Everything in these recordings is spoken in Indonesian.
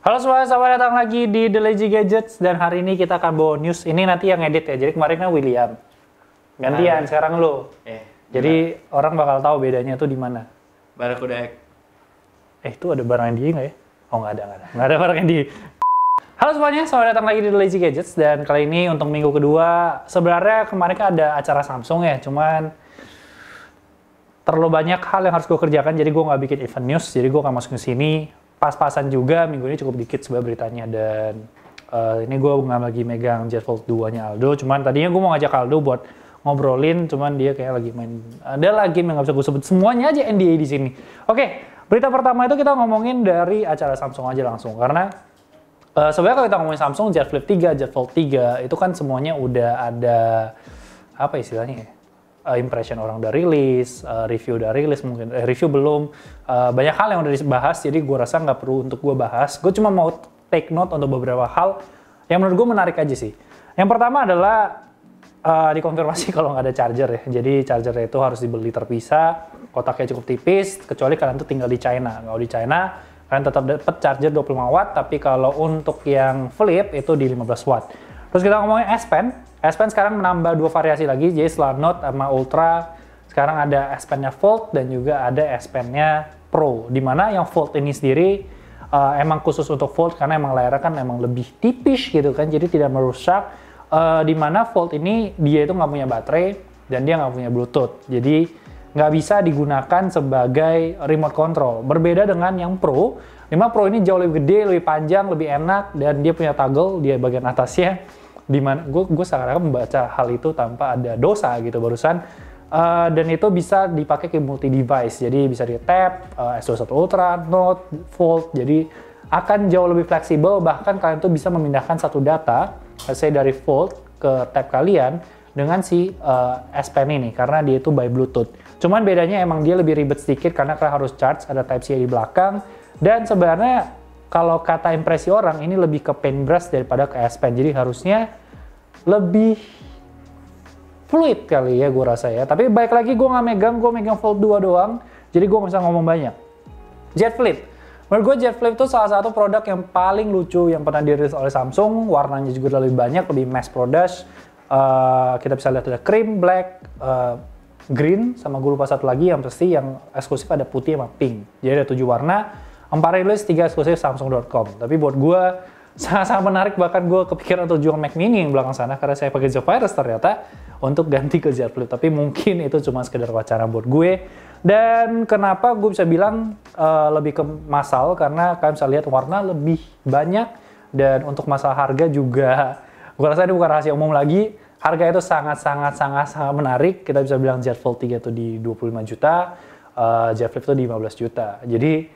Halo semua, selamat datang lagi di The Lazy Gadgets dan hari ini kita akan bawa news. Ini nanti yang edit ya, jadi kemarin kan William. Gantian, sekarang lo. Jadi orang bakal tahu bedanya tuh di mana. Barakuda X. Itu ada barang dia nggak ya? Oh nggak ada barang dia. Halo semuanya, selamat datang lagi di The Lazy Gadgets dan kali ini untuk minggu kedua. Sebenarnya kemarin kan ada acara Samsung ya, cuman terlalu banyak hal yang harus gue kerjakan, jadi gue nggak bikin event news, jadi gue nggak masuk ke sini. Pas-pasan juga, minggu ini cukup dikit sebenarnya beritanya, dan ini gue nggak lagi megang Z Fold 2-nya Aldo, cuman tadinya gue mau ngajak Aldo buat ngobrolin, cuman dia kayak lagi main, ada lagi yang nggak bisa gue sebut, semuanya aja NDA di sini. Oke, berita pertama itu kita ngomongin dari acara Samsung aja langsung, karena sebenarnya kalau kita ngomongin Samsung, Z Flip 3, Z Fold 3, itu kan semuanya udah ada, apa istilahnya ya? Impression orang udah rilis, review udah rilis, mungkin review belum, banyak hal yang udah dibahas, jadi gue rasa nggak perlu untuk gue bahas. Gue cuma mau take note untuk beberapa hal yang menurut gue menarik aja sih. Yang pertama adalah dikonfirmasi kalau nggak ada charger ya, jadi chargernya itu harus dibeli terpisah, kotaknya cukup tipis, kecuali kalian tuh tinggal di China. Kalau di China, kalian tetap dapat charger 25 watt, tapi kalau untuk yang flip itu di 15 watt. Terus kita ngomongin S Pen. S Pen sekarang menambah 2 variasi lagi, jadi setelah Note sama Ultra, sekarang ada S Pen-nya Fold dan juga ada S Pen-nya Pro. Dimana yang Fold ini sendiri emang khusus untuk Fold karena emang layarnya kan emang lebih tipis gitu kan, jadi tidak merusak. Dimana Fold ini dia itu nggak punya baterai dan dia nggak punya Bluetooth, jadi nggak bisa digunakan sebagai remote control. Berbeda dengan yang Pro, dimana Pro ini jauh lebih gede, lebih panjang, lebih enak, dan dia punya toggle di bagian atasnya. Dimana gue sekarang membaca hal itu tanpa ada dosa gitu barusan, dan itu bisa dipakai ke multi device, jadi bisa di tap S21 Ultra, Note, Fold, jadi akan jauh lebih fleksibel. Bahkan kalian tuh bisa memindahkan satu data, saya dari Fold ke tab kalian dengan si S Pen ini karena dia itu by Bluetooth. Cuman bedanya emang dia lebih ribet sedikit karena kalian harus charge, ada Type-C di belakang, dan sebenarnya kalau kata impresi orang, ini lebih ke paintbrush daripada ke S Pen. Jadi harusnya lebih fluid kali ya gue rasa ya. Tapi baik lagi gue megang Fold 2 doang. Jadi gue nggak bisa ngomong banyak. Z Flip. Menurut gue Z Flip itu salah satu produk yang paling lucu yang pernah dirilis oleh Samsung. Warnanya juga lebih banyak, lebih mass product. Kita bisa lihat ada cream, black, green, sama gue lupa satu lagi yang pasti yang eksklusif ada putih sama pink. Jadi ada 7 warna. 4 rilis, 3 eksklusif Samsung.com. Tapi buat gue sangat-sangat menarik, bahkan gue kepikiran untuk jual Mac Mini yang belakang sana karena saya pakai Zephyrus ternyata untuk ganti ke Z Flip. Tapi mungkin itu cuma sekedar wacana buat gue. Dan kenapa gue bisa bilang lebih ke massal, karena kalian bisa lihat warna lebih banyak, dan untuk masalah harga juga gue rasa ini bukan rahasia umum lagi. Harga itu sangat menarik. Kita bisa bilang Z Fold 3 itu di 25 juta, Z Flip itu di 15 juta. Jadi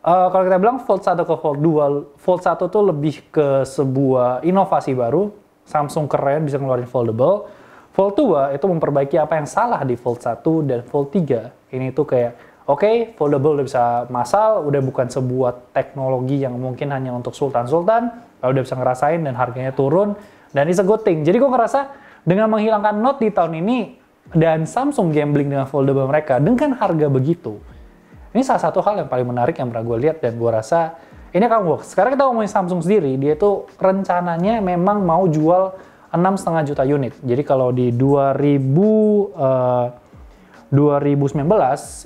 kalau kita bilang Fold 1 ke Fold 2, Fold 1 tuh lebih ke sebuah inovasi baru. Samsung keren bisa ngeluarin foldable. Fold 2 itu memperbaiki apa yang salah di Fold 1, dan Fold 3 ini tuh kayak oke, foldable udah bisa massal, udah bukan sebuah teknologi yang mungkin hanya untuk sultan-sultan, udah bisa ngerasain dan harganya turun, dan it's a good thing. Jadi gue ngerasa dengan menghilangkan Note di tahun ini dan Samsung gambling dengan foldable mereka dengan harga begitu, ini salah satu hal yang paling menarik yang pernah gue lihat, dan gue rasa ini akan works. Sekarang kita ngomongin Samsung sendiri, dia tuh rencananya memang mau jual 6,5 juta unit. Jadi kalau di 2019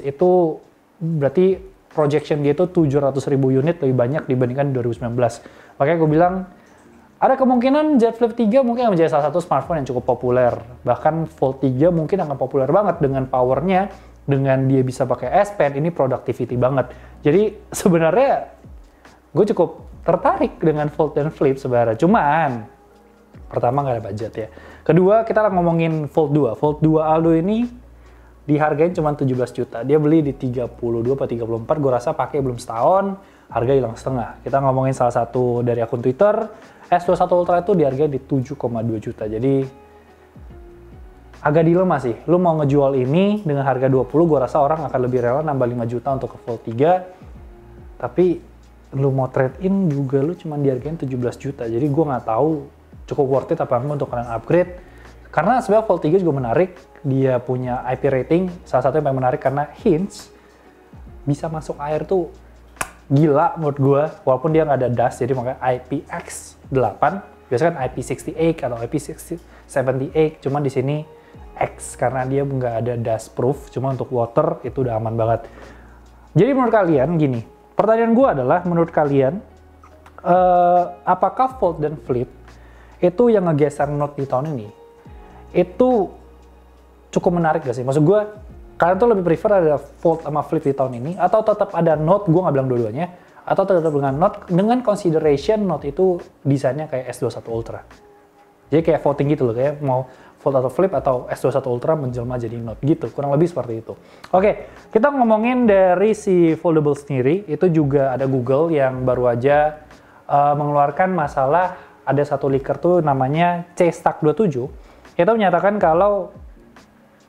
itu berarti projection dia itu 700.000 unit lebih banyak dibandingkan 2019. Makanya gue bilang ada kemungkinan Z Flip 3 mungkin menjadi salah satu smartphone yang cukup populer. Bahkan Fold 3 mungkin akan populer banget dengan powernya, dengan dia bisa pakai S Pen, ini productivity banget. Jadi sebenarnya gue cukup tertarik dengan Fold dan Flip sebenarnya. Cuman pertama nggak ada budget ya. Kedua kita ngomongin Fold 2. Fold 2 Aldo ini dihargain cuma 17 juta. Dia beli di 32 atau 34. Gue rasa pakai belum setahun, harga hilang setengah. Kita ngomongin salah satu dari akun Twitter, S21 Ultra itu dihargai di 7,2 juta. Jadi agak dilema sih. Lu mau ngejual ini dengan harga 20, gue rasa orang akan lebih rela nambah 5 juta untuk ke Fold 3. Tapi lu mau trade in juga lu cuma dihargain 17 juta. Jadi gue nggak tahu cukup worth it apa enggak untuk kalian upgrade. Karena sebenarnya Fold 3 juga menarik. Dia punya IP rating, salah satu yang paling menarik karena hinge bisa masuk air tuh gila menurut gue, walaupun dia nggak ada dust, jadi makanya IPX8, biasanya kan IP68 atau IP78, cuman di sini X karena dia nggak ada dust proof, cuma untuk water itu udah aman banget. Jadi menurut kalian gini, pertanyaan gue adalah menurut kalian apakah fold dan flip itu yang ngegeser Note di tahun ini itu cukup menarik gak sih? Maksud gue, kalian tuh lebih prefer ada fold sama flip di tahun ini, atau tetap ada Note, gue nggak bilang dua-duanya, atau tetap dengan Note, dengan consideration Note itu desainnya kayak S21 Ultra. Jadi kayak voting gitu loh, kayak mau fold atau flip atau S21 Ultra menjelma jadi Note gitu, kurang lebih seperti itu. Oke, kita ngomongin dari si foldable sendiri, itu juga ada Google yang baru aja mengeluarkan masalah, ada satu leaker tuh namanya CStack27, itu menyatakan kalau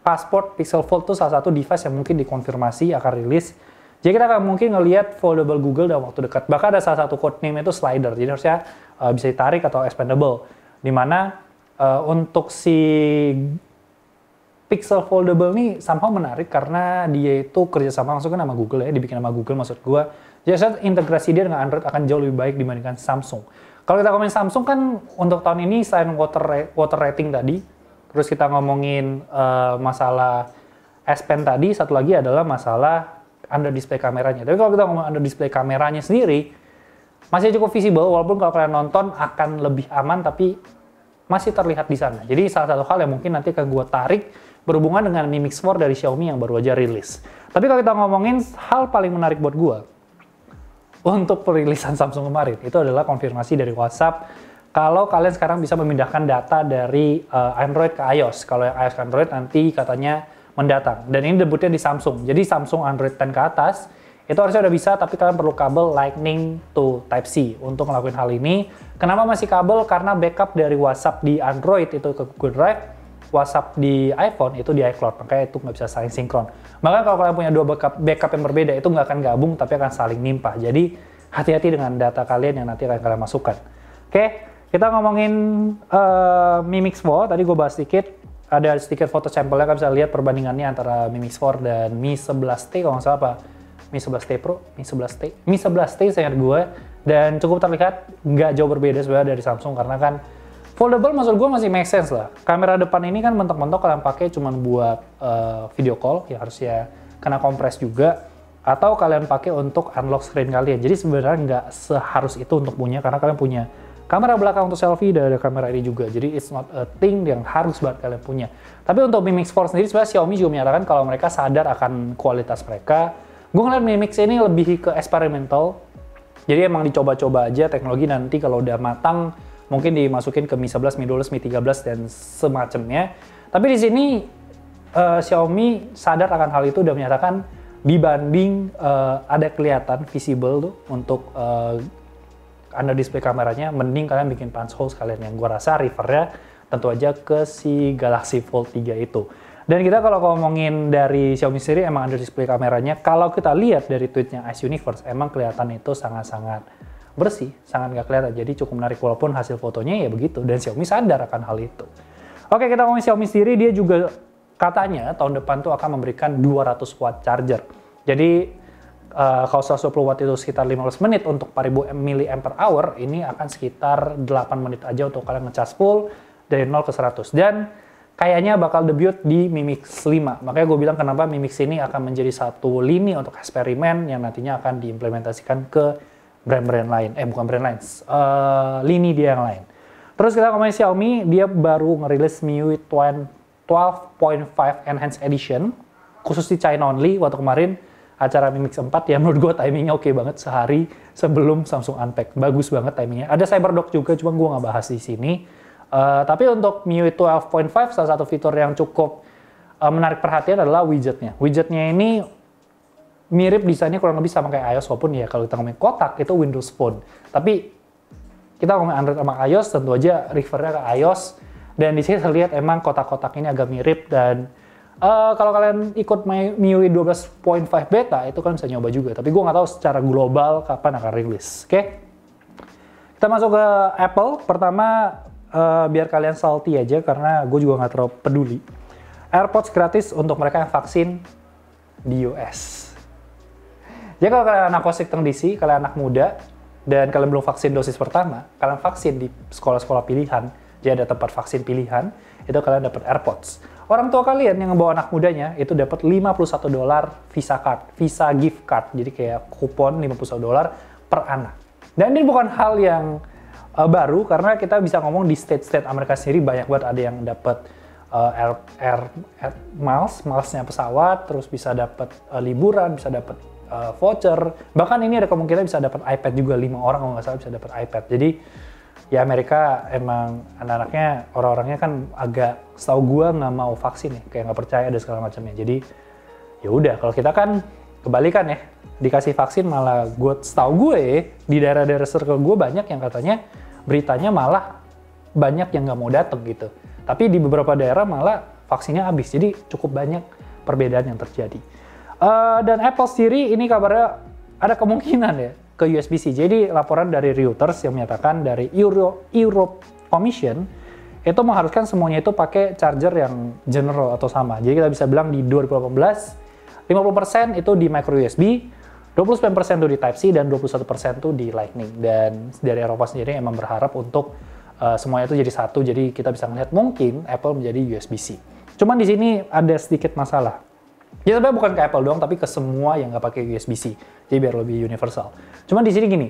Passport Pixel Fold itu salah satu device yang mungkin dikonfirmasi akan rilis. Jadi kita akan mungkin ngelihat foldable Google dalam waktu dekat. Bahkan ada salah satu code name itu slider, jadi harusnya bisa ditarik atau expandable. Dimana untuk si Pixel Foldable ini somehow menarik karena dia itu kerjasama langsung sama Google ya, dibikin sama Google maksud gua. Jadi integrasi dia dengan Android akan jauh lebih baik dibandingkan Samsung. Kalau kita ngomongin Samsung kan untuk tahun ini selain water rating tadi, terus kita ngomongin masalah S Pen tadi, satu lagi adalah masalah under display kameranya. Tapi kalau kita ngomong under display kameranya sendiri, masih cukup visible, walaupun kalau kalian nonton akan lebih aman, tapi masih terlihat di sana. Jadi salah satu hal yang mungkin nanti akan gue tarik berhubungan dengan Mi Mix 4 dari Xiaomi yang baru aja rilis. Tapi kalau kita ngomongin hal paling menarik buat gue, untuk perilisan Samsung kemarin, itu adalah konfirmasi dari WhatsApp kalau kalian sekarang bisa memindahkan data dari Android ke iOS. Kalau yang iOS ke Android nanti katanya mendatang. Dan ini debutnya di Samsung. Jadi Samsung Android 10 ke atas, itu harusnya udah bisa, tapi kalian perlu kabel Lightning to Type-C untuk ngelakuin hal ini. Kenapa masih kabel? Karena backup dari WhatsApp di Android itu ke Google Drive, WhatsApp di iPhone itu di iCloud, makanya itu nggak bisa saling sinkron. Makanya kalau kalian punya dua backup yang berbeda, itu nggak akan gabung, tapi akan saling nimpah. Jadi hati-hati dengan data kalian yang nanti akan kalian masukkan. Oke, kita ngomongin Mi Mix 4, tadi gue bahas sedikit. Ada sedikit foto sampelnya, kalian bisa lihat perbandingannya antara Mi Mix 4 dan Mi 11T, kalau nggak salah apa? Mi 11T Pro, Mi 11T saya ingat gue, dan cukup terlihat nggak jauh berbeda sebenarnya dari Samsung, karena kan foldable maksud gue masih make sense lah. Kamera depan ini kan mentok-mentok kalian pakai cuma buat video call, ya harusnya kena kompres juga, atau kalian pakai untuk unlock screen kalian. Jadi sebenarnya nggak seharus itu untuk punya, karena kalian punya kamera belakang untuk selfie dan ada kamera ini juga. Jadi it's not a thing yang harus banget kalian punya. Tapi untuk Mi Mix 4 sendiri sebenarnya Xiaomi juga menyatakan kalau mereka sadar akan kualitas mereka. Gue ngeliat Mi Mix ini lebih ke eksperimental. Jadi emang dicoba-coba aja teknologi, nanti kalau udah matang mungkin dimasukin ke Mi 11, Mi 12, Mi 13 dan semacamnya. Tapi di sini Xiaomi sadar akan hal itu, udah menyatakan dibanding ada kelihatan visible tuh untuk under display kameranya, mending kalian bikin punch hole sekalian, yang gue rasa refernya tentu aja ke si Galaxy Fold 3 itu. Dan kita kalau ngomongin dari Xiaomi sendiri, emang under display kameranya, kalau kita lihat dari tweetnya Ice Universe, emang kelihatan itu sangat-sangat bersih, sangat nggak kelihatan. Jadi cukup menarik, walaupun hasil fotonya ya begitu, dan Xiaomi sadar akan hal itu. Oke, kita ngomongin Xiaomi sendiri, dia juga katanya tahun depan tuh akan memberikan 200 watt charger. Jadi kalau 120 watt itu sekitar 15 menit, untuk 4000 mAh ini akan sekitar 8 menit aja untuk kalian ngecas full dari 0 ke 100. Dan kayaknya bakal debut di Mi Mix 5. Makanya gue bilang kenapa Mi Mix ini akan menjadi satu lini untuk eksperimen yang nantinya akan diimplementasikan ke brand-brand lain. Bukan brand lain, lini dia yang lain. Terus kita ngomongin Xiaomi, dia baru ngerilis MIUI 12.5 Enhanced Edition, khusus di China only, waktu kemarin acara Mi Mix 4, ya menurut gue timingnya oke banget, sehari sebelum Samsung Unpacked. Bagus banget timingnya. Ada CyberDock juga, cuma gue nggak bahas di sini. Tapi untuk MIUI 12.5, salah satu fitur yang cukup menarik perhatian adalah widgetnya. Widgetnya ini mirip desainnya kurang lebih sama kayak iOS, walaupun ya kalau kita ngomongin kotak itu Windows Phone. Tapi kita ngomongin Android sama iOS, tentu aja refernya ke iOS. Dan di sini terlihat emang kotak-kotak ini agak mirip, dan kalau kalian ikut MIUI 12.5 beta, itu kan bisa nyoba juga. Tapi gue nggak tahu secara global kapan akan rilis. Oke? Kita masuk ke Apple. Pertama, biar kalian salty aja, karena gue juga nggak terlalu peduli. AirPods gratis untuk mereka yang vaksin di US. Jadi kalau kalian anak Washington DC, kalian anak muda, dan kalian belum vaksin dosis pertama, kalian vaksin di sekolah-sekolah pilihan, jadi ada tempat vaksin pilihan, itu kalian dapat AirPods. Orang tua kalian yang ngebawa anak mudanya, itu dapat $51 Visa gift card, jadi kayak kupon $51 per anak. Dan ini bukan hal yang baru, karena kita bisa ngomong di state-state Amerika sendiri banyak banget ada yang dapat air milesnya pesawat, terus bisa dapat liburan, bisa dapat voucher, bahkan ini ada kemungkinan bisa dapat iPad juga, 5 orang kalau nggak salah bisa dapat iPad. Jadi ya Amerika emang anak-anaknya, orang-orangnya kan agak, setahu gua nggak mau vaksin nih, kayak nggak percaya ada segala macamnya. Jadi ya udah, kalau kita kan kebalikan ya, dikasih vaksin malah setahu gue di daerah-daerah circle gue banyak yang katanya beritanya malah banyak yang nggak mau datang gitu. Tapi di beberapa daerah malah vaksinnya habis, jadi cukup banyak perbedaan yang terjadi. Dan Apple sendiri ini kabarnya ada kemungkinan ya ke USB-C. Jadi laporan dari Reuters yang menyatakan dari Europe Commission itu mengharuskan semuanya itu pakai charger yang general atau sama. Jadi kita bisa bilang di 2018 50% itu di micro USB, 29% itu di Type-C, dan 21% itu di Lightning. Dan dari Eropa sendiri emang berharap untuk semuanya itu jadi satu. Jadi kita bisa melihat mungkin Apple menjadi USB-C. Cuman di sini ada sedikit masalah. Ya sebenarnya bukan ke Apple doang, tapi ke semua yang nggak pakai USB-C. Jadi biar lebih universal. Cuman di sini gini,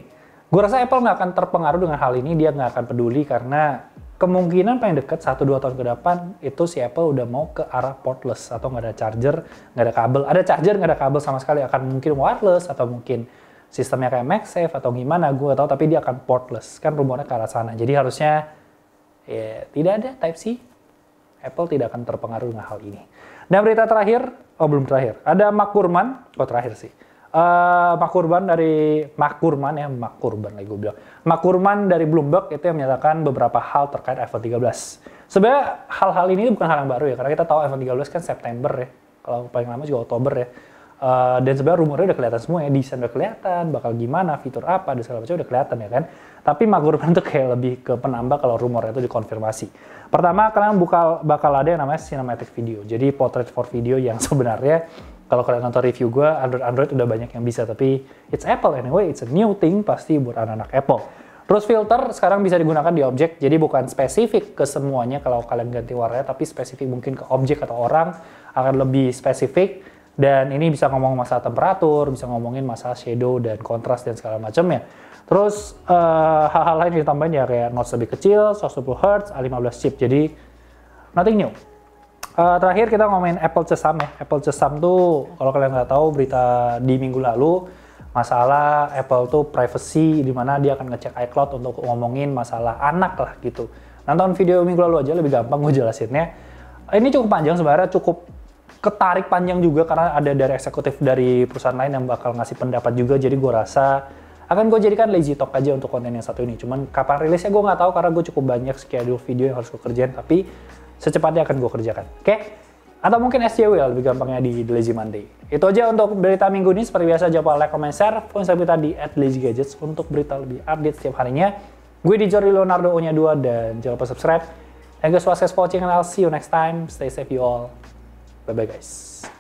gue rasa Apple nggak akan terpengaruh dengan hal ini, dia nggak akan peduli karena kemungkinan paling dekat 1-2 tahun ke depan itu si Apple udah mau ke arah portless atau nggak ada charger, nggak ada kabel. Ada charger, nggak ada kabel sama sekali, akan mungkin wireless atau mungkin sistemnya kayak MagSafe atau gimana, gue nggak tahu, tapi dia akan portless. Kan rumornya ke arah sana. Jadi harusnya ya tidak ada Type-C. Apple tidak akan terpengaruh dengan hal ini. Dan berita terakhir, belum terakhir, ada Mark Gurman, terakhir sih. Mark Gurman dari Bloomberg itu yang menyatakan beberapa hal terkait iPhone 13. Sebenarnya hal-hal ini bukan hal yang baru ya, karena kita tahu iPhone 13 kan September ya, kalau paling lama juga Oktober ya. Dan sebenarnya rumornya udah kelihatan semua ya, desain udah kelihatan, bakal gimana, fitur apa, dan segala macam udah kelihatan ya kan. Tapi Mark Gurman tuh kayak lebih ke penambah kalau rumornya itu dikonfirmasi. Pertama, kalian bakal ada yang namanya cinematic video. Jadi portrait for video yang sebenarnya kalau kalian nonton review gue, Android udah banyak yang bisa, tapi it's Apple anyway, it's a new thing pasti buat anak-anak Apple. Terus filter sekarang bisa digunakan di objek, jadi bukan spesifik ke semuanya kalau kalian ganti warnanya, tapi spesifik mungkin ke objek atau orang, akan lebih spesifik. Dan ini bisa ngomong masalah temperatur, bisa ngomongin masalah shadow dan kontras dan segala macamnya. Terus hal-hal lain ditambahin ya kayak notch lebih kecil, 120 Hz, A15 chip, jadi nothing new. Terakhir kita ngomongin Apple Cesam ya. Apple Cesam tuh kalau kalian nggak tahu berita di minggu lalu masalah Apple tuh privacy, di mana dia akan ngecek iCloud untuk ngomongin masalah anak lah gitu. Nonton video minggu lalu aja lebih gampang gue jelasinnya. Ini cukup panjang sebenarnya, cukup ketarik panjang juga karena ada dari eksekutif dari perusahaan lain yang bakal ngasih pendapat juga. Jadi gue rasa akan gue jadikan lazy talk aja untuk konten yang satu ini. Cuman kapan rilisnya gue nggak tahu karena gue cukup banyak schedule video yang harus gue kerjain, tapi secepatnya akan gue kerjakan. Oke? Atau mungkin SJW lebih gampangnya di The Lazy Monday. Itu aja untuk berita minggu ini. Seperti biasa jangan lupa like, comment, share. Follow Instagram kita di @lazygadgets untuk berita lebih update setiap harinya. Gue di Jordi Leonardo O-nya 2 dan jangan lupa subscribe. Thank you so much for watching and I'll see you next time. Stay safe you all. Bye-bye guys.